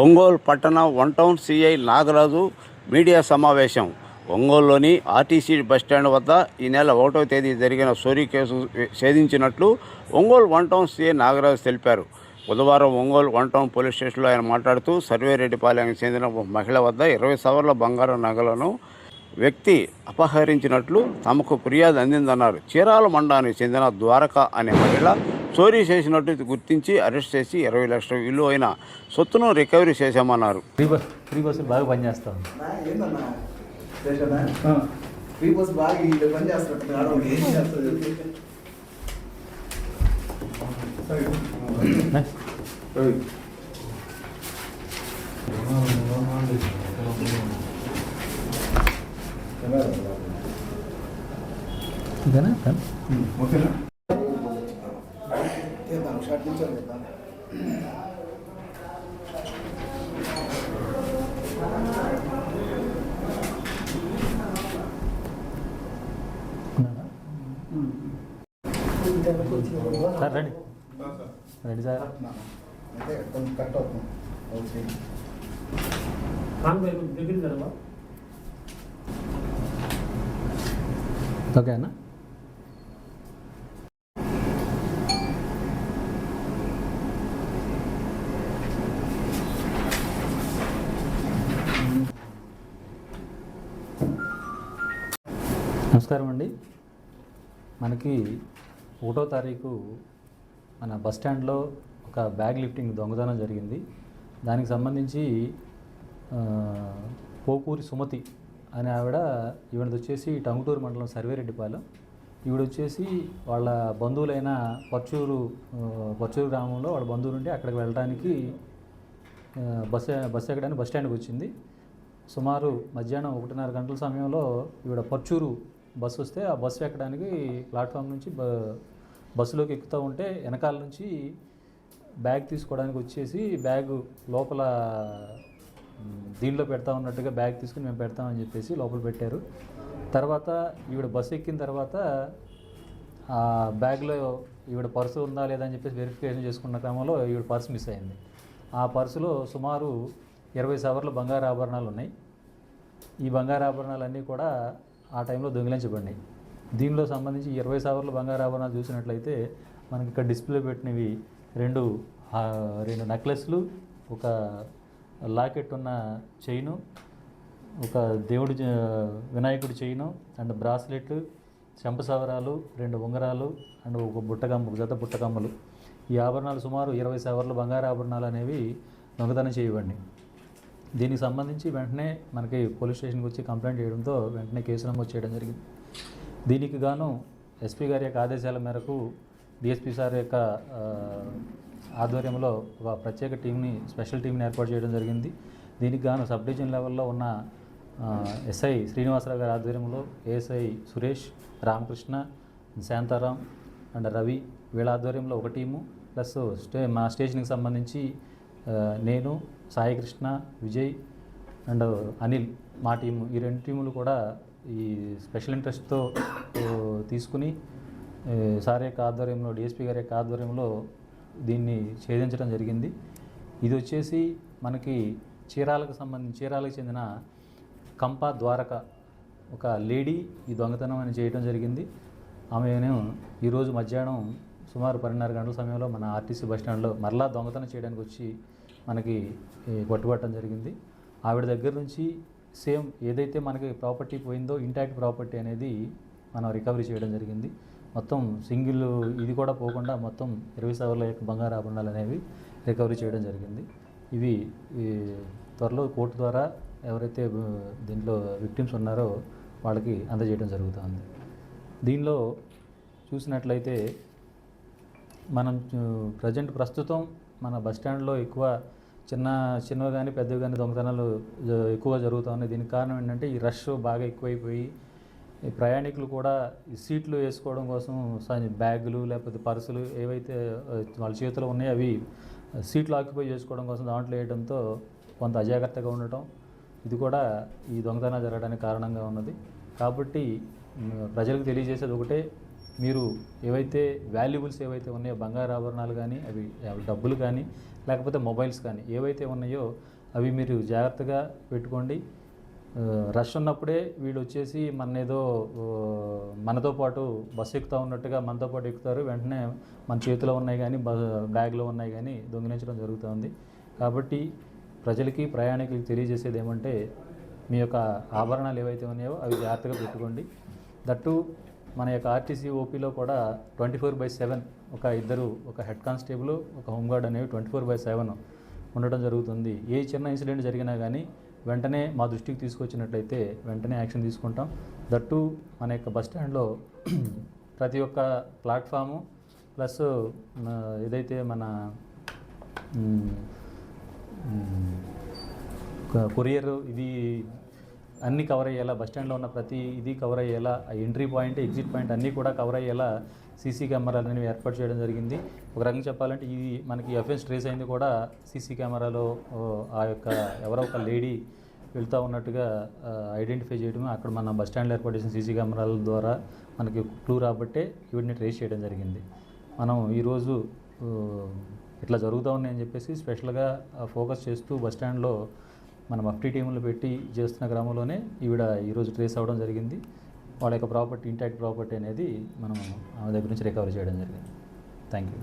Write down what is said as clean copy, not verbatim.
ఒంగోలు పట్టణ one town CI Nagaraju media సమావేశం. ఒంగోలులోని ఆర్టీసీ బస్టాండ్ వద్ద ఈ నెల 1వ తేదీ జరిగిన చోరీ కేసు ఛేదించినట్లు Ongole one town CI Nagaraju తెలిపారు. బుధవారం ఒంగోలు వన్ టౌన్ పోలీస్ స్టేషన్లో ఆయన మాట్లాడుతూ సర్వేరెడ్డిపాలెంకి చెందిన మహిళ వద్ద 20 సవర్ల బంగారు నగలను వ్యక్తి అపహరించినట్లు తమకు ఫిర్యాదు అందిందన్నారు. చీరాల మండలానికి చెందిన ద్వారక అనే మహిళ చోరీ చేసినట్టు గుర్తించి అరెస్ట్ చేసి 20 లక్షల విలువైన సొత్తును రికవరీ చేశామన్నారు. ఫ్రీ బస్సులు బాగా పనిచేస్తాం. ఫ్రీ బస్ బాగా పనిచేస్తున్నారు. ఇదేనా ఓకేనా? Sir ready ready sir. Cut అవుతుంది. ఓకేనా? నమస్కారం అండి. మనకి 1వ తారీఖు మన బస్టాండ్లో ఒక బ్యాగ్ లిఫ్టింగ్ దొంగతనం జరిగింది. దానికి సంబంధించి పోకూరి సుమతి అనే ఈవిడది వచ్చేసి టంగుటూరు మండలం సర్వేరెడ్డిపాలెం. ఈవిడ వచ్చేసి వాళ్ళ బంధువులైన పర్చూరు గ్రామంలో వాళ్ళ బంధువులు ఉంటే అక్కడికి వెళ్ళడానికి బస్సు ఎక్కడానికి బస్ స్టాండ్కి వచ్చింది. సుమారు మధ్యాహ్నం 1:30 గంటల సమయంలో ఈవిడ పర్చూరు బస్సు వస్తే ఆ బస్సు ఎక్కడానికి ప్లాట్ఫామ్ నుంచి బస్సులోకి ఎక్కుతూ ఉంటే వెనకాల నుంచి బ్యాగ్ తీసుకోవడానికి వచ్చేసి బ్యాగ్ లోపల దీనిలో పెడతా ఉన్నట్టుగా బ్యాగ్ తీసుకుని మేము పెడతామని చెప్పేసి లోపల పెట్టారు. తర్వాత ఈవిడ బస్సు ఎక్కిన తర్వాత ఆ బ్యాగ్లో ఈవిడ పర్సు ఉందా లేదా అని చెప్పేసి వెరిఫికేషన్ చేసుకున్న క్రమంలో ఈవిడ పర్సు మిస్ అయింది. ఆ పర్సులో సుమారు 20 సవర్ల బంగారు ఆభరణాలు ఉన్నాయి. ఈ బంగారు ఆభరణాలన్నీ కూడా ఆ టైంలో దొంగిలించబడినాయి. దీనిలో సంబంధించి 20 సవర్ల బంగారు ఆభరణాలు చూసినట్లయితే మనకి ఇక్కడ డిస్ప్లే పెట్టినవి రెండు నెక్లెస్లు, ఒక లాకెట్ ఉన్న చైను, ఒక వినాయకుడి చైను అండ్ బ్రాస్లెట్, చెంపసవరాలు, 2 ఉంగరాలు అండ్ ఒక జత బుట్టకమ్మలు. ఈ ఆభరణాలు సుమారు 20 సవర్ల బంగారు ఆభరణాలు అనేవి దొంగతనం చేయబడినాయి. దీనికి సంబంధించి వెంటనే మనకి పోలీస్ స్టేషన్కి వచ్చి కంప్లైంట్ చేయడంతో వెంటనే కేసు నమోదు చేయడం జరిగింది. దీనికి గాను ఎస్పీ గారి యొక్క ఆదేశాల మేరకు డిఎస్పీ సార్ యొక్క ఆధ్వర్యంలో ఒక ప్రత్యేక స్పెషల్ టీంని ఏర్పాటు చేయడం జరిగింది. దీనికి గాను సబ్ డివిజన్ లెవెల్లో ఉన్న ఎస్ఐ శ్రీనివాసరావు గారి ఆధ్వర్యంలో ఏఎస్ఐ సురేష్, రామకృష్ణ, శాంతారాం అండ్ రవి వీళ్ళ ఆధ్వర్యంలో ఒక టీము, ప్లస్ మా స్టేషన్కి సంబంధించి నేను, సాయికృష్ణ, విజయ్ అండ్ అనిల్ మా టీము, ఈ 2 టీములు కూడా ఈ స్పెషల్ ఇంట్రెస్ట్తో తీసుకుని సార్ యొక్క ఆధ్వర్యంలో, డిఎస్పీ గారి యొక్క ఆధ్వర్యంలో దీన్ని ఛేదించడం జరిగింది. ఇది వచ్చేసి మనకి చీరాలకు చెందిన కంప ద్వారక ఒక లేడీ ఈ దొంగతనం అని చేయడం జరిగింది. ఆమెను ఈరోజు మధ్యాహ్నం సుమారు 12:30 గంటల సమయంలో మన ఆర్టీసీ బస్టాండ్లో మరలా దొంగతనం చేయడానికి వచ్చి మనకి పట్టుబట్టడం జరిగింది. ఆవిడ దగ్గర నుంచి సేమ్ ఏదైతే మనకి ప్రాపర్టీ పోయిందో ఇంటాక్ట్ ప్రాపర్టీ అనేది మనం రికవరీ చేయడం జరిగింది. మొత్తం సింగిల్ ఇది కూడా పోకుండా మొత్తం 20 సవర్ల యొక్క బంగారు ఆభరణాలు అనేవి రికవరీ చేయడం జరిగింది. ఇవి త్వరలో కోర్టు ద్వారా ఎవరైతే దీంట్లో విక్టిమ్స్ ఉన్నారో వాళ్ళకి అందజేయడం జరుగుతుంది. దీనిలో చూసినట్లయితే మనం ప్రస్తుతం మన బస్టాండ్లో ఎక్కువ చిన్నవి కానీ పెద్దవి కానీ దొంగతనాలు ఎక్కువగా జరుగుతూ ఉన్నాయి. దీనికి కారణం ఏంటంటే ఈ రష్ బాగా ఎక్కువైపోయి ప్రయాణికులు కూడా ఈ సీట్లు వేసుకోవడం కోసం బ్యాగులు లేకపోతే పర్సులు ఏవైతే వాళ్ళ చేతిలో ఉన్నాయో అవి సీట్లు ఆక్యుపై చేసుకోవడం కోసం దాంట్లో వేయడంతో కొంత అజాగ్రత్తగా ఉండటం, ఇది కూడా ఈ దొంగతనాలు జరగడానికి కారణంగా ఉన్నది. కాబట్టి ప్రజలకు తెలియజేసేది ఒకటే, మీరు ఏవైతే వాల్యుబుల్స్ ఏవైతే ఉన్నాయో బంగారు ఆభరణాలు కానీ అవి డబ్బులు కానీ లేకపోతే మొబైల్స్ కానీ ఏవైతే ఉన్నాయో అవి మీరు జాగ్రత్తగా పెట్టుకోండి. రష్ ఉన్నప్పుడే వీళ్ళు వచ్చేసి మనతో పాటు బస్సు ఎక్కుతూ ఉన్నట్టుగా మనతో పాటు ఎక్కుతారు. వెంటనే మన చేతిలో ఉన్నాయి కానీ బ్యాగ్లో ఉన్నాయి కానీ దొంగిలించడం జరుగుతుంది. కాబట్టి ప్రజలకి ప్రయాణికులకి తెలియజేసేది ఏమంటే మీ యొక్క ఆభరణాలు ఏవైతే ఉన్నాయో అవి జాగ్రత్తగా పెట్టుకోండి. దట్టు మన యొక్క ఆర్టీసీ ఓపీలో కూడా 24/7 ఒక హెడ్ కానిస్టేబుల్, ఒక హోంగార్డ్ అనేవి 24/7 ఉండటం జరుగుతుంది. ఏ చిన్న ఇన్సిడెంట్ జరిగినా కానీ వెంటనే మా దృష్టికి తీసుకొచ్చినట్లయితే వెంటనే యాక్షన్ తీసుకుంటాం. దట్టు మన యొక్క బస్ స్టాండ్లో ప్రతి ఒక్క ప్లాట్ఫాము ప్లస్ ఏదైతే మన కొరియర్ ఇది అన్నీ కవర్ అయ్యేలా, బస్ స్టాండ్లో ఉన్న ప్రతి ఇది కవర్ అయ్యేలా, ఎంట్రీ పాయింట్ ఎగ్జిట్ పాయింట్ అన్నీ కూడా కవర్ అయ్యేలా సీసీ కెమెరాలు అనేవి ఏర్పాటు చేయడం జరిగింది. ఒక రకంగా చెప్పాలంటే ఇది మనకి ఎఫ్ఎస్ ట్రేస్ అయింది కూడా సీసీ కెమెరాలో ఆ యొక్క ఎవరో ఒక లేడీ వెళ్తూ ఉన్నట్టుగా ఐడెంటిఫై చేయడమే అక్కడ మన బస్ స్టాండ్లో ఏర్పాటు చేసిన సీసీ కెమెరాల ద్వారా మనకి క్లూ రాబట్టే వీటిని ట్రేస్ చేయడం జరిగింది. మనం ఈరోజు ఇట్లా జరుగుతూ ఉన్నాయని చెప్పేసి స్పెషల్గా ఫోకస్ చేస్తూ బస్ స్టాండ్లో మనం మఫ్టీ టీములు పెట్టి చేస్తున్న క్రమంలోనే ఈరోజు ట్రేస్ అవ్వడం జరిగింది. వాళ్ళ యొక్క ప్రాపర్టీ, ఇంటాక్ట్ ప్రాపర్టీ అనేది మనం ఆమె దగ్గర నుంచి రికవర్ చేయడం జరిగింది. Thank you.